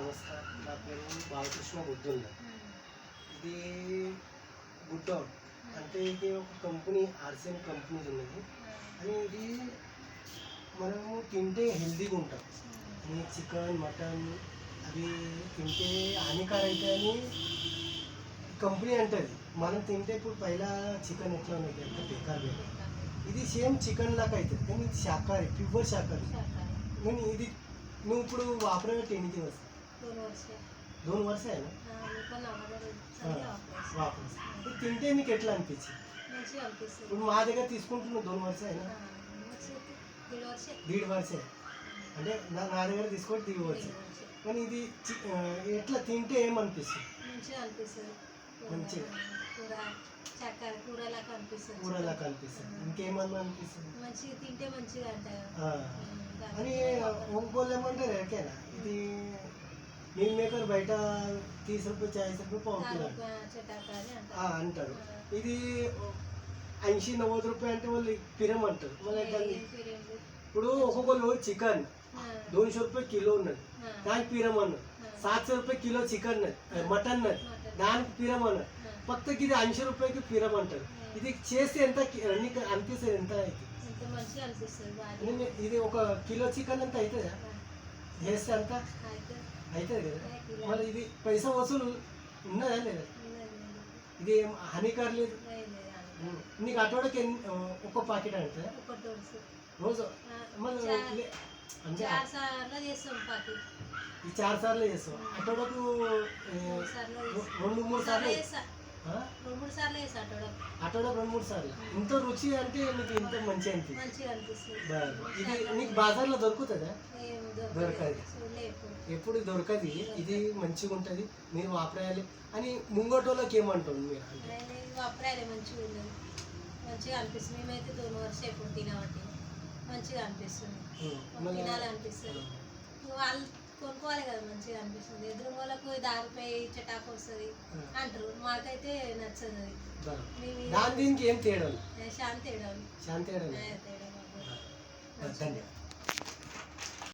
నమస్కారం. నా పేరు బాలకృష్ణ బుద్ధుండ. ఇది గుడ్ అవుట్ అంటే ఇది ఒక కంపెనీ ఆర్సిఎన్ కంపెనీ ఉన్నది. అని ఇది మనము తింటే హెల్తీగా ఉంటాం. అని చికెన్ మటన్ అవి తింటే హానికారం అయితే అని కంపెనీ అంటుంది. మనం తింటే ఇప్పుడు పైలా చికెన్ ఎట్లా ఉన్నది ఎంత బేకార్ ఇది సేమ్ చికెన్ లాగా అవుతుంది, కానీ ఇది శాకాహారి, ప్యూర్ శాకాహారి. కానీ ఇది నువ్వు ఇప్పుడు వాపరబెట్టి ఎన్ని दिवस? 2 वर्ष आहे ना వాపస్. ఇది తింటే నీకు ఎట్లా అనిపించింది? ఇప్పుడు మా దగ్గర తీసుకుంటున్నావు 2 वर्ष అయినా 1.5 वर्ष అంటే నా దగ్గర తీసుకోండి 3 वर्ष. కానీ ఇది ఎట్లా తింటే ఏమనిపిస్తుంది? మంచిగా కూరలా కనిపిస్తుంది. ఇంకేమన్నా అనిపిస్తుంది తింటే మంచిగా అని ఒక్కోళ్ళు ఏమంటారు ఎక్కడైనా ఇది మీల్ మేకర్ బయట 30 रुपये 40 रुपये पाव किलो అంటారు. ఇది 80-90 रुपये అంటే వాళ్ళు పిరం అంటారు. మళ్ళీ దాన్ని ఇప్పుడు ఒక్కొక్కళ్ళు చికెన్ 200 रुपये किलो ఉన్నది, దానికి పిరం అన్నారు. 700 रुपये किलो చికెన్ మటన్ దానికి పిరం అన్నారు. పక్కకి ఇది 80 रुपये పిరం అంటారు. ఇది చేస్తే ఎంత నీకు అనిపిస్తుంది? ఎంత అయితే ఇది 1 किलो చికెన్ అంత అవుతుందా? చేస్తే అంత అవుతుంది కదా. మళ్ళీ ఇది పైసా వసూలు ఉన్నదా లేదా? ఇది ఏం హానికారం లేదు. నీకు అటోడకి ఒక్క ప్యాకెట్ అవుతుందా రోజు? మళ్ళీ అంటే ఈ 4 సార్లు చేస్తాం. అటోడకు 2-3 సార్లు అటోడకు 2-3 సార్లు. ఇంత రుచి అంటే నీకు ఇంత మంచిగా అనిపిస్తుంది. ఇది నీకు బాజార్లో దొరుకుతుందా? దొరకదు, ఎప్పుడు దొరకదు. ఇది మంచిగా ఉంటుంది, మీరు వాపరాయాలి అని ముంగటోళ్ళకి ఏమంటుంది మీరు? అంటే వాపరాయాలి, మంచిగా అనిపిస్తుంది. మేమైతే 2 वर्ष ఎప్పుడు తినబట్టి మంచిగా అనిపిస్తుంది, తినాలనిపిస్తుంది. వాళ్ళు కొనుక్కోవాలి కదా, మంచిగా అనిపిస్తుంది. ఎదురు వాళ్ళకు 10 రూపాయలు చటాకు వస్తుంది అంటారు, మాకైతే నచ్చదు. దాని దీనికి ఏం తేడా? శాంతి ధన్యవాదాలు.